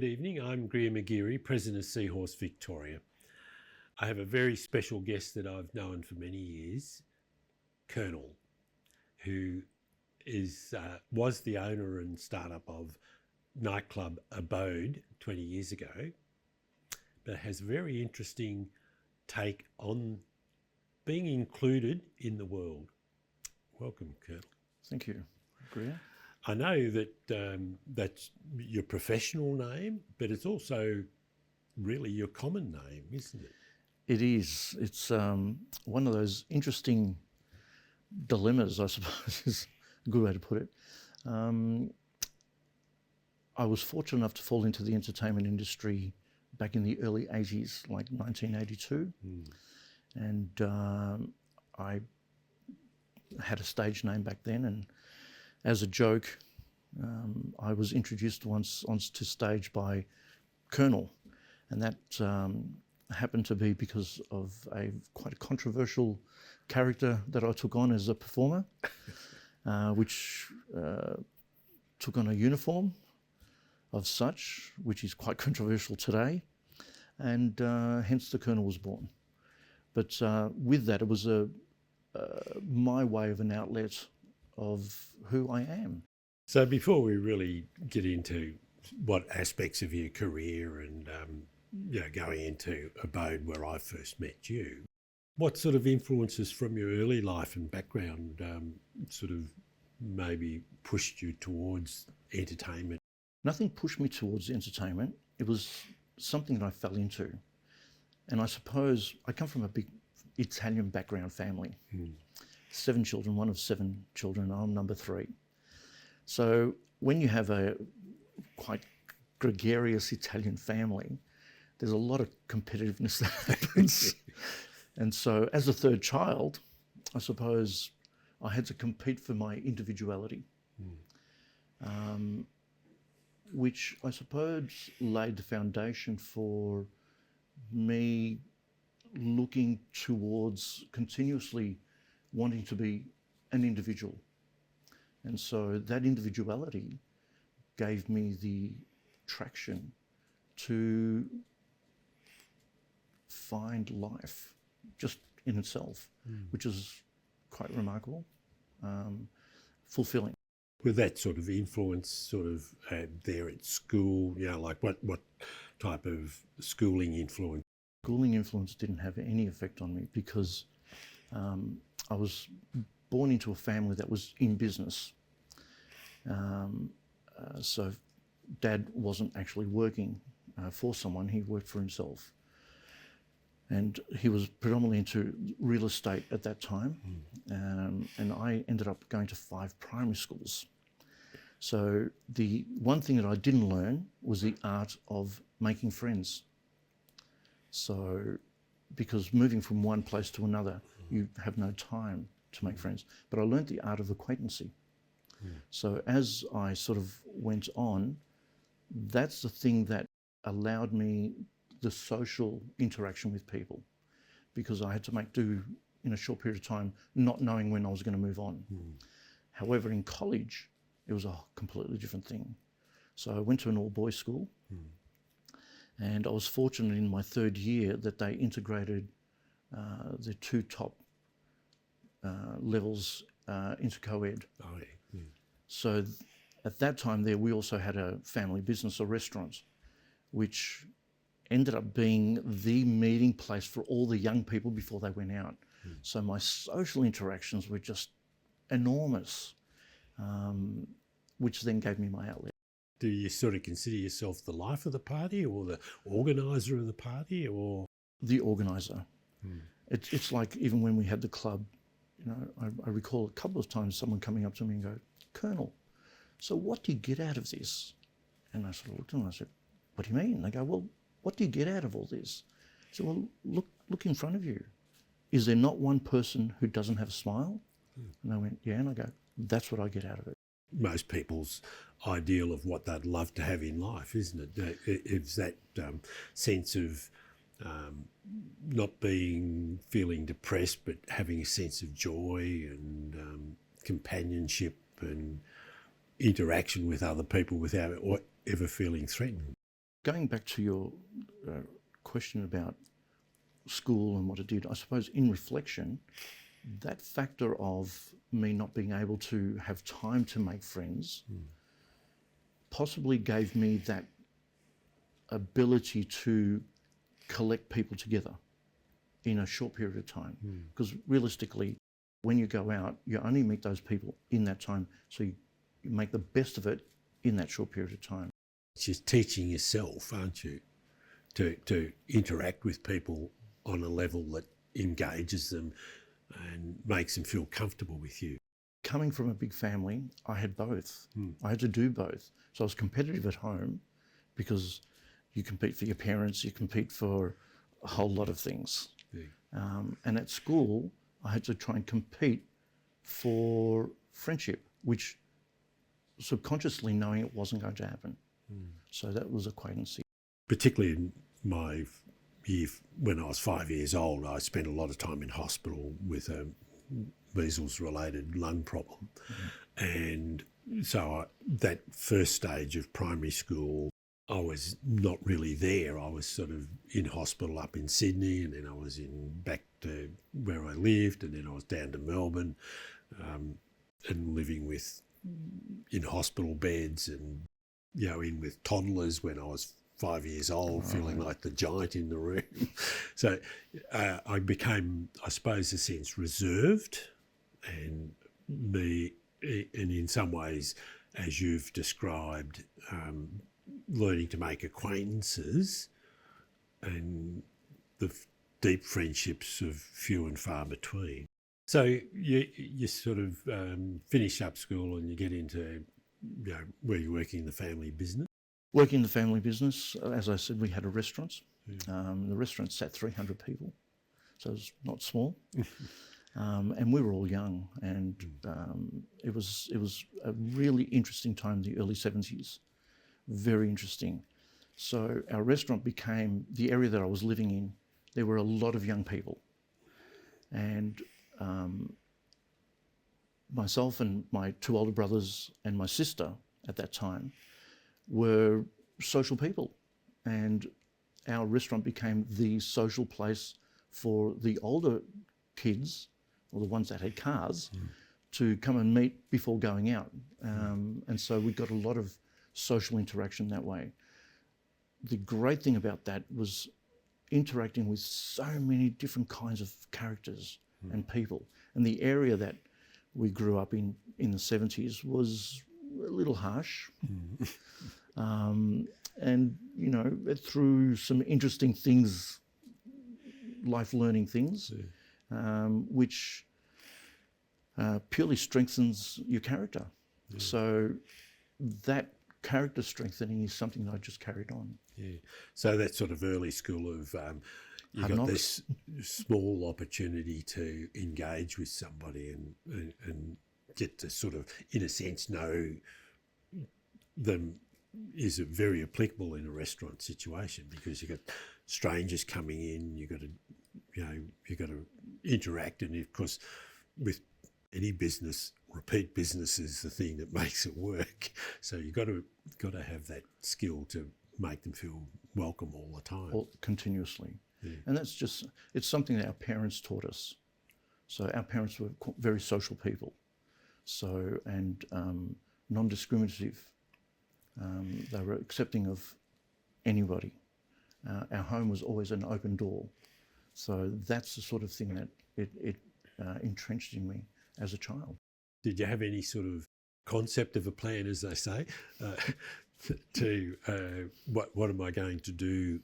good evening. I'm Greer McGeary, President of Seahorse Victoria. I have a very special guest that I've known for many years, Colonel, who was the owner and startup of nightclub Abode 20 years ago, but has a very interesting take on being included in the world. Welcome, Colonel. Thank you, Greer. I know that that's your professional name, but it's also really your common name, isn't it? It is. It's one of those interesting dilemmas, I suppose, is a good way to put it. I was fortunate enough to fall into the entertainment industry back in the early 80s, like 1982. And I had a stage name back then, and as a joke, I was introduced once onto stage by Colonel, and that happened to be because of quite a controversial character that I took on as a performer, which took on a uniform of such, which is quite controversial today, and hence the Colonel was born. But with that, it was my way of an outlet of who I am. So before we really get into what aspects of your career and going into Abode where I first met you, what sort of influences from your early life and background sort of maybe pushed you towards entertainment? Nothing pushed me towards entertainment. It was something that I fell into. And I suppose I come from a big Italian background family. 7 children, one of 7 children, I'm number 3. So when you have a quite gregarious Italian family, there's a lot of competitiveness that happens. And so as a third child, I suppose I had to compete for my individuality, which I suppose laid the foundation for me looking towards continuously wanting to be an individual. And so that individuality gave me the traction to find life just in itself, which is quite remarkable, fulfilling. With that sort of influence sort of there at school, like what type of schooling influence? Schooling influence didn't have any effect on me because I was born into a family that was in business. So Dad wasn't actually working for someone, he worked for himself. And he was predominantly into real estate at that time. And I ended up going to 5 primary schools. So the one thing that I didn't learn was the art of making friends. So, because moving from one place to another, you have no time to make friends. But I learned the art of acquaintancy. So as I sort of went on, that's the thing that allowed me the social interaction with people, because I had to make do in a short period of time, not knowing when I was going to move on. However, in college, it was a completely different thing. So I went to an all-boys school, and I was fortunate in my 3rd year that they integrated the 2 top levels into co-ed. Oh, yeah. So at that time there, we also had a family business, a restaurant, which ended up being the meeting place for all the young people before they went out. So my social interactions were just enormous, which then gave me my outlet. Do you sort of consider yourself the life of the party or the organiser of the party, or? The organiser. It's like even when we had the club, I recall a couple of times someone coming up to me and go, "Colonel, so what do you get out of this?" And I sort of looked at them and I said, "What do you mean?" They go, "Well, what do you get out of all this?" I said, "Well, look in front of you. Is there not one person who doesn't have a smile?" And they went, "Yeah." And I go, "That's what I get out of it." Most people's ideal of what they'd love to have in life, isn't it? It's that sense of not feeling depressed, but having a sense of joy and companionship and interaction with other people without ever feeling threatened. Going back to your question about school and what it did, I suppose in reflection, that factor of me not being able to have time to make friends possibly gave me that ability to collect people together in a short period of time. Because realistically, when you go out, you only meet those people in that time, so you make the best of it in that short period of time. It's just teaching yourself, aren't you, to interact with people on a level that engages them and makes them feel comfortable with you. Coming from a big family, I had both. I had to do both. So I was competitive at home because you compete for your parents, you compete for a whole lot of things. And at school, I had to try and compete for friendship, which subconsciously knowing it wasn't going to happen. So that was acquaintancy. Particularly in my year, when I was 5 years old, I spent a lot of time in hospital with a measles-related lung problem. And so that first stage of primary school, I was not really there. I was sort of in hospital up in Sydney, and then I was back to where I lived, and then I was down to Melbourne and living in hospital beds and, in with toddlers when I was 5 years old, feeling like the giant in the room. So I became, I suppose, in a sense, reserved, and in some ways, as you've described, learning to make acquaintances and the deep friendships of few and far between. So you sort of finish up school and you get into, where you're working in the family business. Working in the family business, as I said, we had a restaurant. The restaurant sat 300 people, so it was not small. And we were all young, and it was a really interesting time, the early 70s. Very interesting. So our restaurant became the area that I was living in. There were a lot of young people, and myself and my two older brothers and my sister at that time were social people, and our restaurant became the social place for the older kids, or the ones that had cars, to come and meet before going out. And so we got a lot of social interaction that way. The great thing about that was interacting with so many different kinds of characters and people. And the area that we grew up in the 70s was a little harsh. And, through some interesting things, life learning things, which purely strengthens your character. So that character strengthening is something that I just carried on. So that sort of early school of you got this small opportunity to engage with somebody and get to sort of, in a sense, know them is very applicable in a restaurant situation, because you've got strangers coming in, you've got to interact, and of course with any business, repeat business is the thing that makes it work. So you've got to have that skill to make them feel welcome all the time. Continuously. And it's something that our parents taught us. So our parents were very social people. So, and non-discriminative. They were accepting of anybody. Our home was always an open door. So that's the sort of thing that it entrenched in me as a child. Did you have any sort of concept of a plan, as they say, to what am I going to do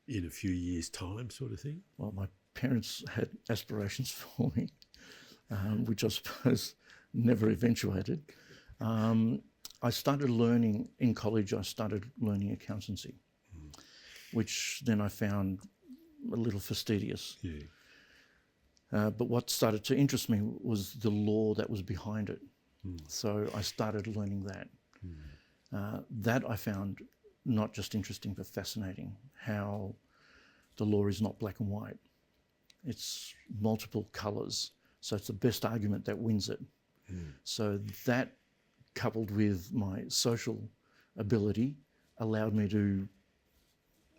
in a few years' time, sort of thing? Well, my parents had aspirations for me, which I suppose never eventuated. I started learning in college. I started learning accountancy, which then I found a little fastidious. But what started to interest me was the law that was behind it. So I started learning that. That I found not just interesting, but fascinating, how the law is not black and white. It's multiple colours. So it's the best argument that wins it. So that, coupled with my social ability, allowed me to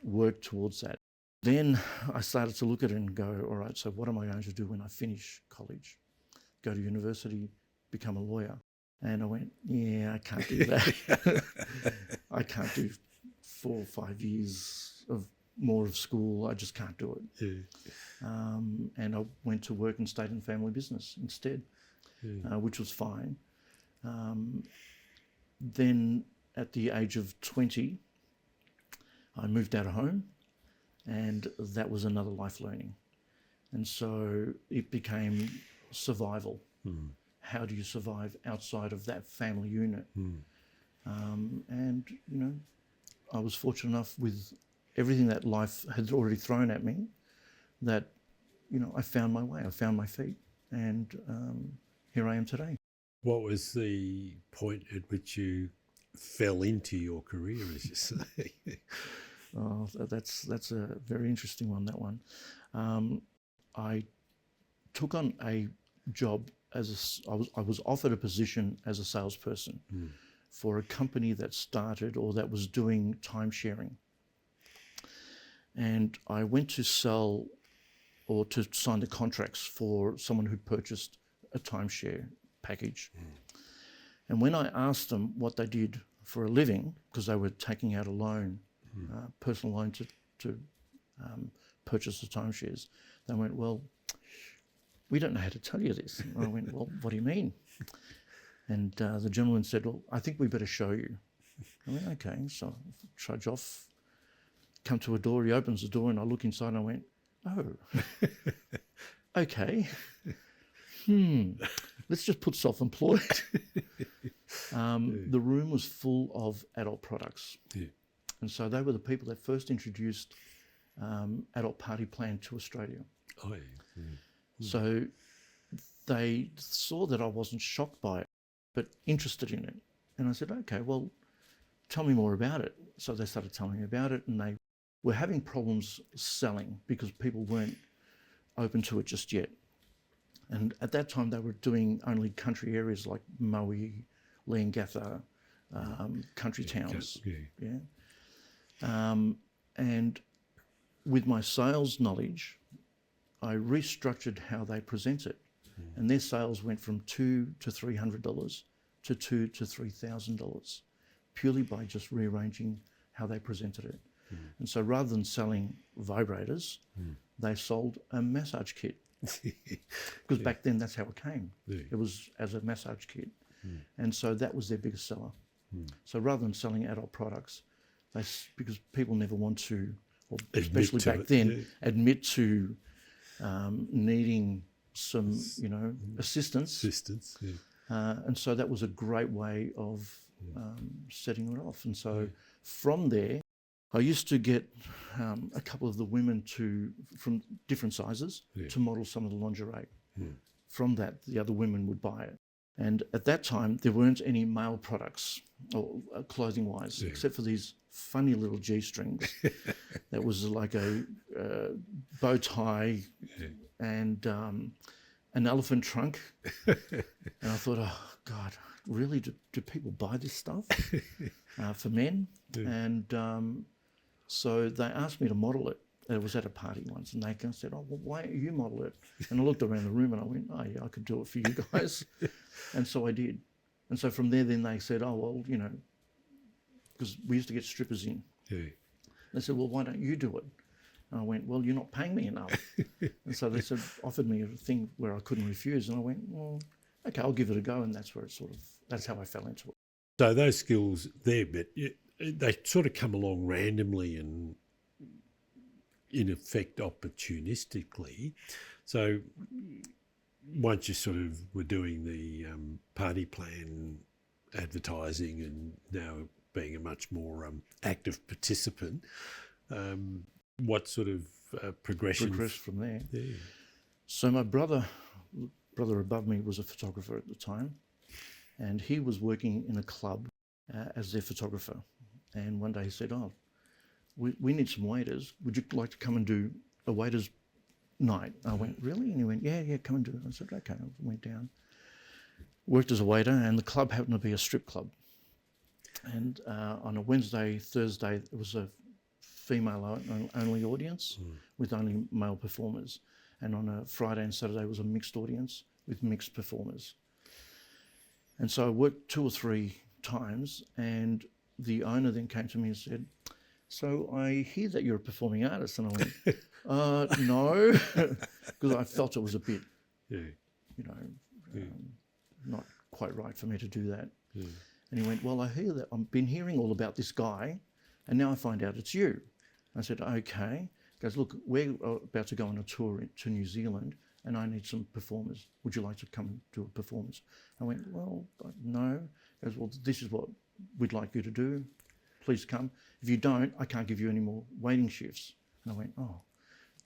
work towards that. Then I started to look at it and go, all right, so what am I going to do when I finish college? Go to university, become a lawyer. And I went, yeah, I can't do that. I can't do 4 or 5 years of more of school. I just can't do it. Yeah. And I went to work in state and family business instead, which was fine. Then at the age of 20, I moved out of home, and that was another life learning. And so it became survival. How do you survive outside of that family unit? And, you know, I was fortunate enough with everything that life had already thrown at me that, you know, I found my way, I found my feet, and here I am today. What was the point at which you fell into your career, as you say? Oh, that's a very interesting one, that one. I took on a job I was offered a position as a salesperson for a company that started or that was doing time sharing. And I went to sell or to sign the contracts for someone who purchased a timeshare package. And when I asked them what they did for a living, because they were taking out a loan, personal loan to purchase the timeshares, they went, well, we don't know how to tell you this. And I went, well, what do you mean? And the gentleman said, well, I think we better show you. I went, okay. So I trudge off, come to a door, he opens the door and I look inside and I went, oh, okay. Let's just put self-employed. The room was full of adult products. Yeah. And so they were the people that first introduced adult party plan to Australia. Oh, yeah. So they saw that I wasn't shocked by it, but interested in it. And I said, okay, well, tell me more about it. So they started telling me about it, and they were having problems selling because people weren't open to it just yet. And at that time, they were doing only country areas like Maui, Leongatha, country towns. And with my sales knowledge, I restructured how they present it. And their sales went from $200 to $300 to $2,000 to $3,000, purely by just rearranging how they presented it. And so rather than selling vibrators, they sold a massage kit. Because back then that's how it came. It was as a massage kit. And so that was their biggest seller. So rather than selling adult products, because people never want to, or especially back then, admit to needing some, you know, assistance. And so that was a great way of setting it off. And so from there, I used to get a couple of the women from different sizes to model some of the lingerie. From that, the other women would buy it. And at that time, there weren't any male products or clothing-wise, except for these funny little G-strings. That was like a bow tie and an elephant trunk. And I thought, oh, God, really? Do people buy this stuff for men? And so they asked me to model it. It was at a party once, and they said, oh, well, why don't you model it? And I looked around the room and I went, oh, yeah, I could do it for you guys. And so I did. And so from there, then they said, oh, well, you know, because we used to get strippers in. They said, well, why don't you do it? And I went, well, you're not paying me enough. And so they offered me a thing where I couldn't refuse. And I went, well, okay, I'll give it a go. And that's where that's how I fell into it. So those skills there, but they sort of come along randomly and in effect opportunistically. So once you sort of were doing the party plan advertising and now being a much more active participant, what sort of progression? Progressed from there. Yeah. So my brother above me was a photographer at the time, and he was working in a club as their photographer. And one day he said, oh, we need some waiters. Would you like to come and do a waiter's night? I went, really? And he went, yeah, come and do it. I said, okay. I went down, worked as a waiter, and the club happened to be a strip club. And on a Wednesday, Thursday, it was a female-only audience with only male performers. And on a Friday and Saturday, it was a mixed audience with mixed performers. And so I worked 2 or 3 times, and the owner then came to me and said, "So I hear that you're a performing artist." And I went, "No," because I felt it was a bit, not quite right for me to do that. And he went, "Well, I hear that I've been hearing all about this guy, and now I find out it's you." I said, "Okay." He goes, "Look, we're about to go on a tour to New Zealand, and I need some performers. Would you like to come and do a performance?" I went, "Well, no." He goes, "Well, this is what we'd like you to do. Please come. If you don't, I can't give you any more waiting shifts." And I went, "Oh,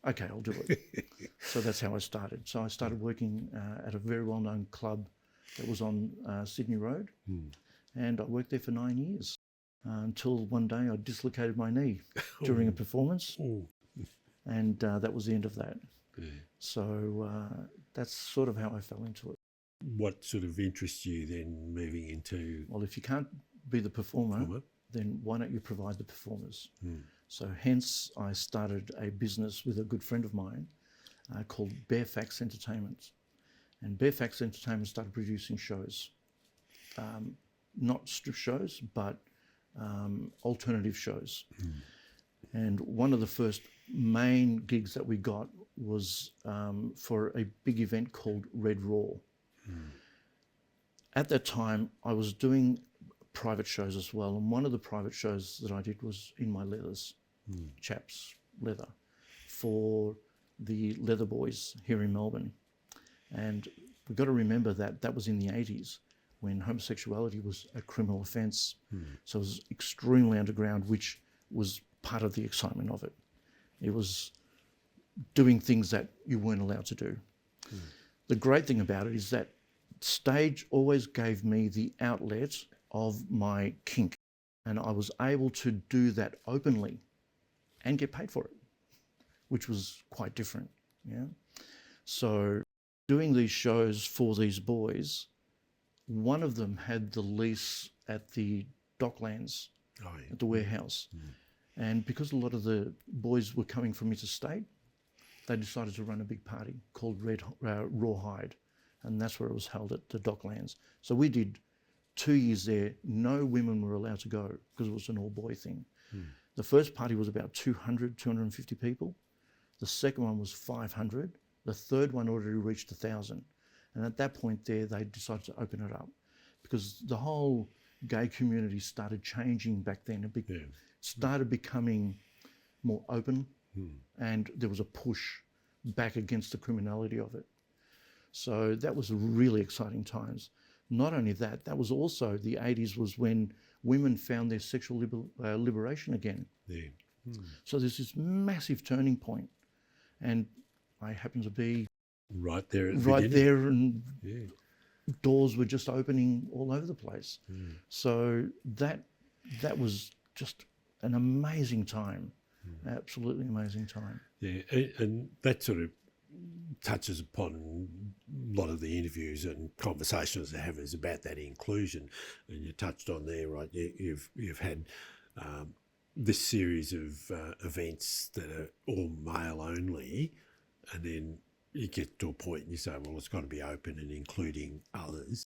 okay, I'll do it." So that's how I started. So I started working at a very well-known club that was on Sydney Road. And I worked there for 9 years until one day I dislocated my knee during a performance. And that was the end of that. So that's sort of how I fell into it. What sort of interests you then moving into? Well, if you can't be the performer, then why don't you provide the performers? So hence I started a business with a good friend of mine called Barefax Entertainment. And Barefax Entertainment started producing shows. Not strip shows, but alternative shows. And one of the first main gigs that we got was for a big event called Red Raw. At that time, I was doing private shows as well, and one of the private shows that I did was in my leathers, chaps leather, for the Leather Boys here in Melbourne. And we've got to remember that that was in the 80s, when homosexuality was a criminal offence. So it was extremely underground, which was part of the excitement of it. It was doing things that you weren't allowed to do. The great thing about it is that stage always gave me the outlet of my kink, and I was able to do that openly and get paid for it, which was quite different. So doing these shows for these boys, one of them had the lease at the Docklands, at the warehouse. And because a lot of the boys were coming from interstate, they decided to run a big party called Rawhide. And that's where it was held at the Docklands. So we did 2 years there. No women were allowed to go because it was an all-boy thing. The first party was about 200, 250 people. The second one was 500. The third one already reached 1,000. And at that point there, they decided to open it up because the whole gay community started changing back then. It started becoming more open, and there was a push back against the criminality of it. So that was really exciting times. Not only that, that was also the 80s was when women found their sexual liberation again. So there's this massive turning point, and I happen to be right there at the right beginning. there, and doors were just opening all over the place. So that was just an amazing time, absolutely amazing time. And that sort of touches upon a lot of the interviews and conversations I have is about that inclusion, and you touched on there, right? You've had this series of events that are all male only, and then you get to a point and you say, well, it's got to be open and including others.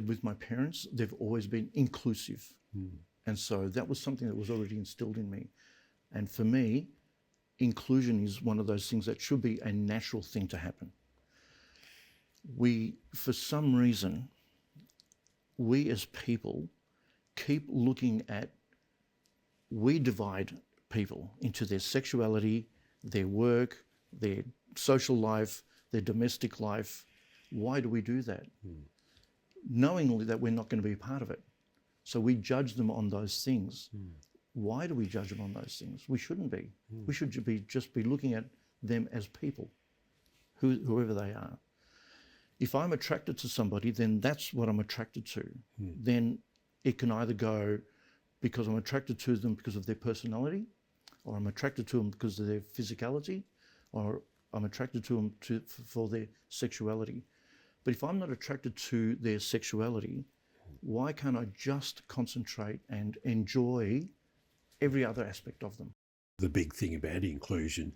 With my parents, they've always been inclusive. And so that was something that was already instilled in me. And for me, inclusion is one of those things that should be a natural thing to happen. For some reason, we as people keep looking at, we divide people into their sexuality, their work, their social life, their domestic life. Why do we do that? Knowingly that we're not going to be a part of it. So we judge them on those things. Why do we judge them on those things? We shouldn't be. We should just be looking at them as people, whoever they are. If I'm attracted to somebody, then that's what I'm attracted to. Then it can either go because I'm attracted to them because of their personality, or I'm attracted to them because of their physicality, or I'm attracted to them for their sexuality. But if I'm not attracted to their sexuality, why can't I just concentrate and enjoy every other aspect of them? The big thing about inclusion,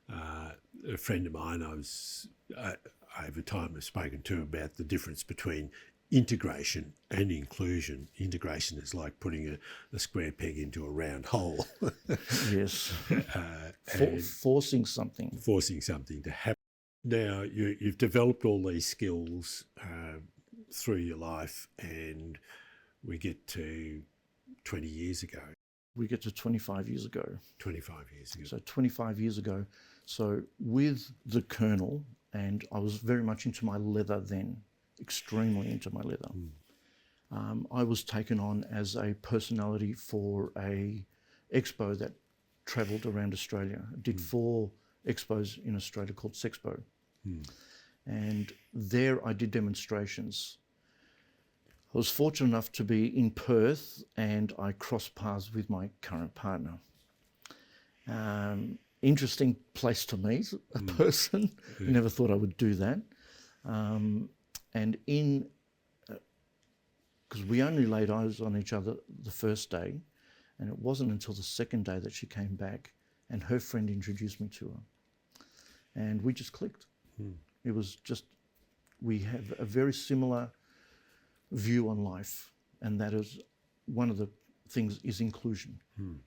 a friend of mine over time I've spoken to about the difference between integration and inclusion. Integration is like putting a square peg into a round hole. Yes. And Forcing something. Forcing something to happen. Now, you've developed all these skills through your life, and we get to 20 years ago. We get to 25 years ago. 25 years ago. So 25 years ago. So with the Colonel, and I was very much into my leather then, extremely into my leather. I was taken on as a personality for a expo that travelled around Australia. I did 4 expos in Australia called Sexpo. And there I did demonstrations. I was fortunate enough to be in Perth, and I crossed paths with my current partner. Interesting place to meet a person. Yeah. Never thought I would do that. And because we only laid eyes on each other the first day, and it wasn't until the second day that she came back and her friend introduced me to her. And we just clicked. It was just, we have a very similar view on life, and that is one of the things is inclusion.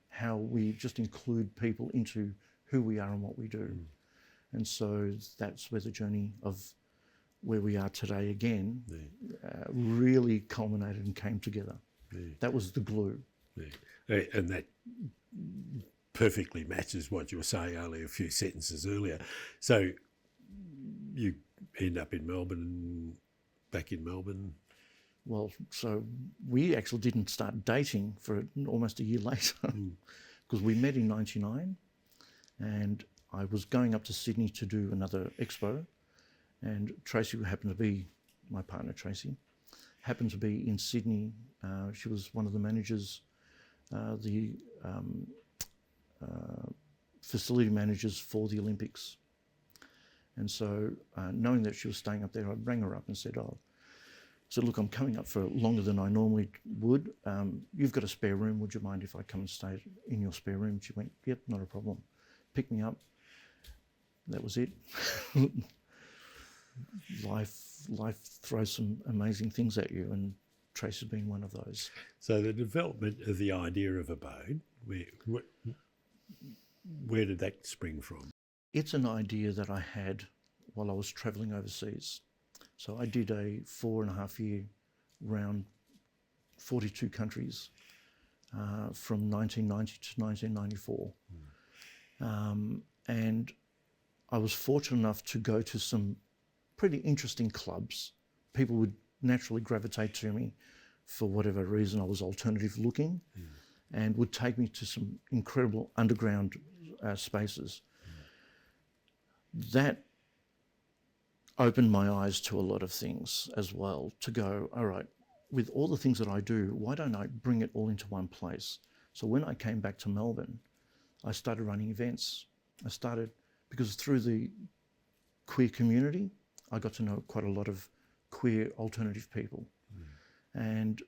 How we just include people into who we are and what we do. And so that's where the journey of where we are today again really culminated and came together. That was the glue. And that perfectly matches what you were saying only a few sentences earlier. So you end up in Melbourne, back in Melbourne. Well, so we actually didn't start dating for almost a year later, because we met in '99, and I was going up to Sydney to do another expo, and Tracy, who happened to be my partner, Tracy, happened to be in Sydney. She was one of the managers, the facility managers for the Olympics. And so knowing that she was staying up there, I rang her up and said, look, I'm coming up for longer than I normally would. You've got a spare room. Would you mind if I come and stay in your spare room? She went, yep, not a problem. Picked me up. That was it. Life throws some amazing things at you, and Tracy's been one of those. So the development of the idea of Abode, where did that spring from? It's an idea that I had while I was travelling overseas. So I did a 4.5-year round 42 countries from 1990 to 1994. And I was fortunate enough to go to some pretty interesting clubs. People would naturally gravitate to me for whatever reason. I was alternative looking, and would take me to some incredible underground spaces. That opened my eyes to a lot of things as well, to go, all right, with all the things that I do, why don't I bring it all into one place? So when I came back to Melbourne, I started running events. Because through the queer community, I got to know quite a lot of queer alternative people. And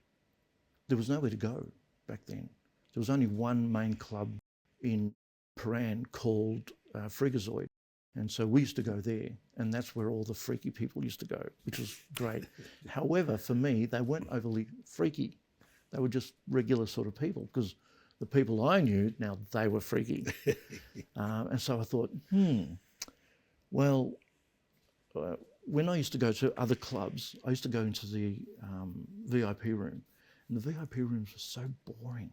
there was nowhere to go back then. There was only one main club in Paran called Freakazoid. And so we used to go there, and that's where all the freaky people used to go, which was great. However, for me, they weren't overly freaky. They were just regular sort of people, because the people I knew, now they were freaky. And so I thought, when I used to go to other clubs, I used to go into the VIP room, and the VIP rooms were so boring.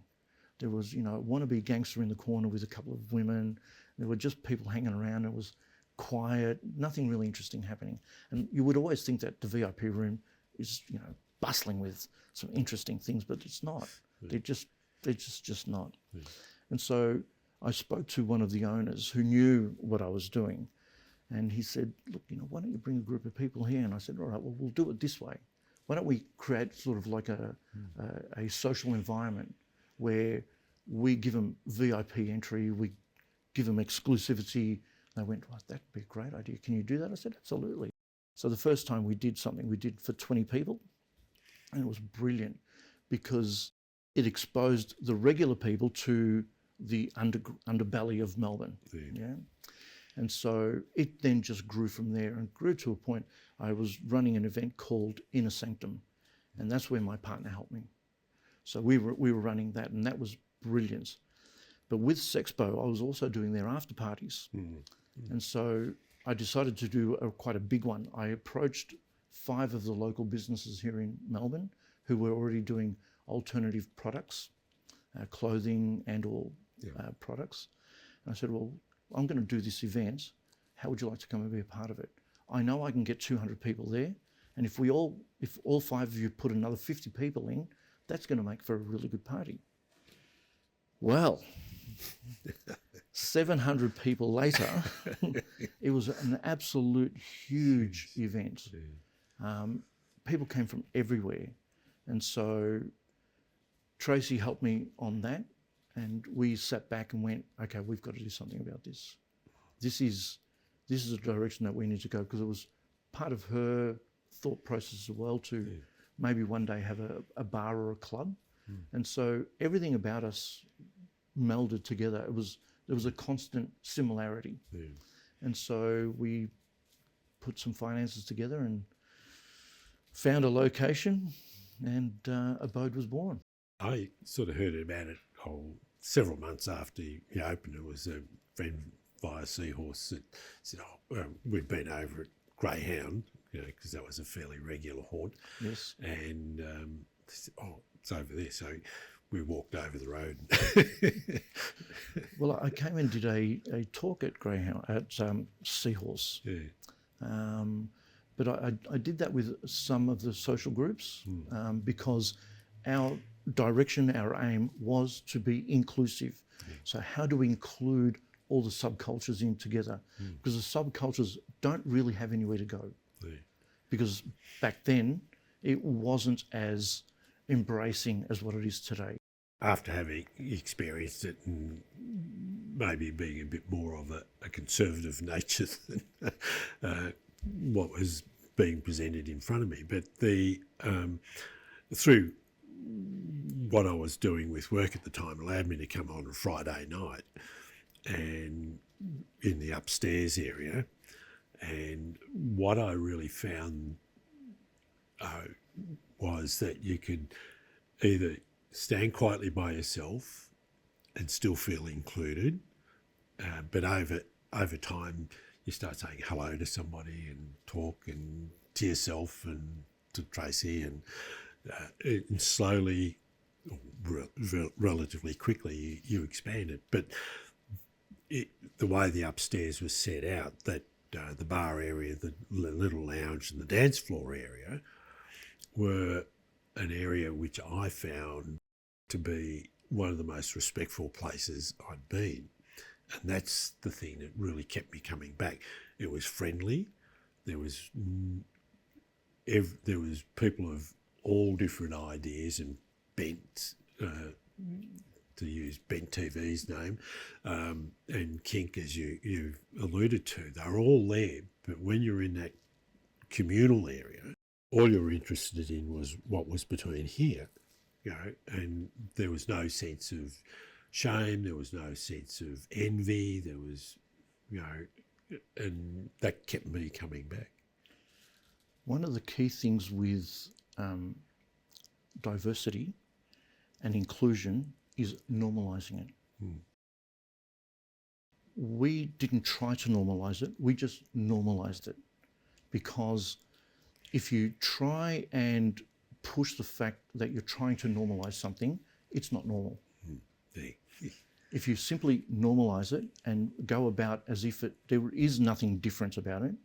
There was, a wannabe gangster in the corner with a couple of women. There were just people hanging around. It was quiet, nothing really interesting happening. And you would always think that the VIP room is, bustling with some interesting things, but it's not. They're just not. And so I spoke to one of the owners who knew what I was doing, and he said, look, why don't you bring a group of people here? And I said, all right, well, we'll do it this way. Why don't we create sort of like a social environment where we give them VIP entry, we give them exclusivity. They went, right, that'd be a great idea. Can you do that? I said, absolutely. So the first time we did something, we did for 20 people, and it was brilliant. because it exposed the regular people to the underbelly of Melbourne. Yeah. And so it then just grew from there and grew to a point. I was running an event called Inner Sanctum, and that's where my partner helped me. So we were running that, and that was brilliant. But with Sexpo, I was also doing their after parties. And so I decided to do quite a big one. I approached 5 of the local businesses here in Melbourne who were already doing alternative products, clothing and all products. And I said, well, I'm going to do this event. How would you like to come and be a part of it? I know I can get 200 people there. And if all 5 of you put another 50 people in, that's going to make for a really good party. Well, 700 people later, it was an absolute huge event. People came from everywhere. And so Tracy helped me on that. And we sat back and went, okay, we've got to do something about this. This is the direction that we need to go, because it was part of her thought process as well to maybe one day have a bar or a club. And so everything about us melded together. There was a constant similarity. And so we put some finances together and found a location, and Abode was born. I sort of heard about it several months after you opened. It was a friend via Seahorse that said, we'd been over at Greyhound, because that was a fairly regular haunt. Yes. And they said, it's over there. So we walked over the road. Well, I came and did a talk at Greyhound, at Seahorse. But I did that with some of the social groups because our direction, our aim was to be inclusive. So how do we include all the subcultures in together? Because the subcultures don't really have anywhere to go. Because back then it wasn't as embracing as what it is today. After having experienced it and maybe being a bit more of a conservative nature than what was being presented in front of me, but through what I was doing with work at the time allowed me to come on a Friday night and in the upstairs area. And what I really found was that you could either stand quietly by yourself and still feel included, but over time you start saying hello to somebody and talk and to yourself and to Tracy, and slowly, relatively quickly, you expand it. But the way the upstairs was set out, that the bar area, the little lounge and the dance floor area were an area which I found to be one of the most respectful places I'd been. And that's the thing that really kept me coming back. It was friendly. There was people of all different ideas and bent, to use Bent TV's name, and kink, as you alluded to. They're all there, but when you're in that communal area, all you're interested in was what was between here, and there was no sense of shame, there was no sense of envy, there was, and that kept me coming back. One of the key things with diversity and inclusion is normalising it. We didn't try to normalise it, we just normalised it. Because if you try and push the fact that you're trying to normalise something, it's not normal. If you simply normalise it and go about as if there is nothing different about it,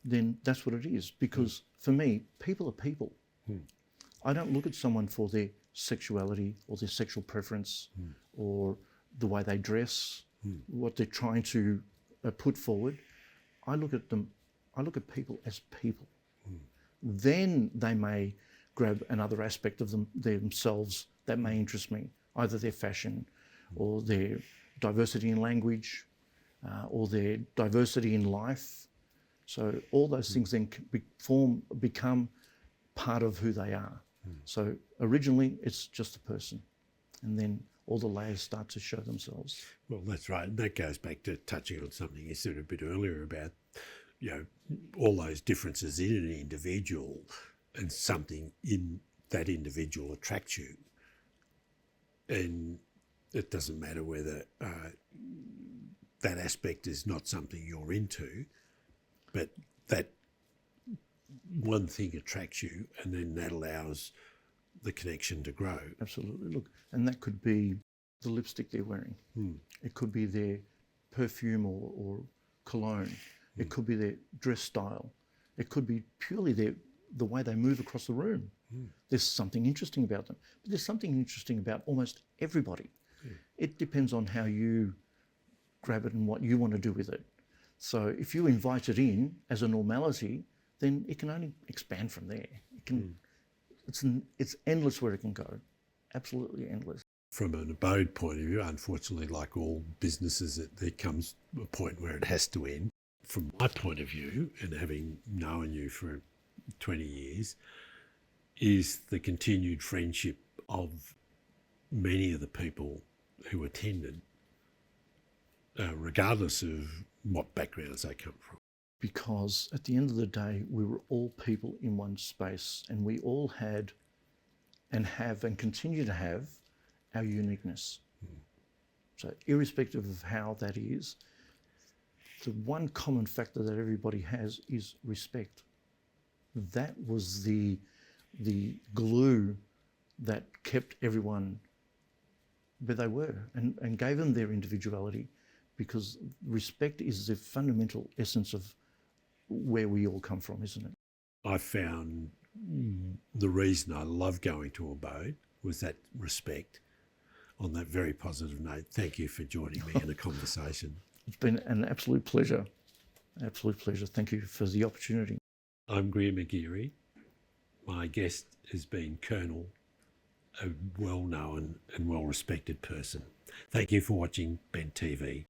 then that's what it is. Because for me, people are people. I don't look at someone for their sexuality or their sexual preference or the way they dress, what they're trying to put forward. I look at people as people. Then they may grab another aspect of themselves that may interest me, either their fashion or their diversity in language or their diversity in life. So all those things then become part of who they are. So originally it's just the person, and then all the layers start to show themselves. Well, that's right. And that goes back to touching on something you said a bit earlier about, all those differences in an individual, and something in that individual attracts you. And it doesn't matter whether that aspect is not something you're into, but that one thing attracts you, and then that allows the connection to grow. Absolutely. Look, and that could be the lipstick they're wearing. It could be their perfume or cologne. It could be their dress style. It could be purely the way they move across the room. There's something interesting about them. But there's something interesting about almost everybody. It depends on how you grab it and what you want to do with it. So if you invite it in as a normality, then it can only expand from there. It can, it's endless where it can go. Absolutely endless. From an abode point of view, unfortunately, like all businesses, there comes a point where it has to end. From my point of view, and having known you for 20 years, is the continued friendship of many of the people who attended, regardless of what backgrounds they come from. Because at the end of the day, we were all people in one space, and we all had and have and continue to have our uniqueness. So irrespective of how that is, the one common factor that everybody has is respect. That was the glue that kept everyone where they were and gave them their individuality, because respect is the fundamental essence of where we all come from, isn't it? I found the reason I love going to Abode was that respect. On that very positive note, thank you for joining me in a conversation. It's been an absolute pleasure. Absolute pleasure. Thank you for the opportunity. I'm Greer Mageary. My guest has been Colonel, a well-known and well-respected person. Thank you for watching Ben TV.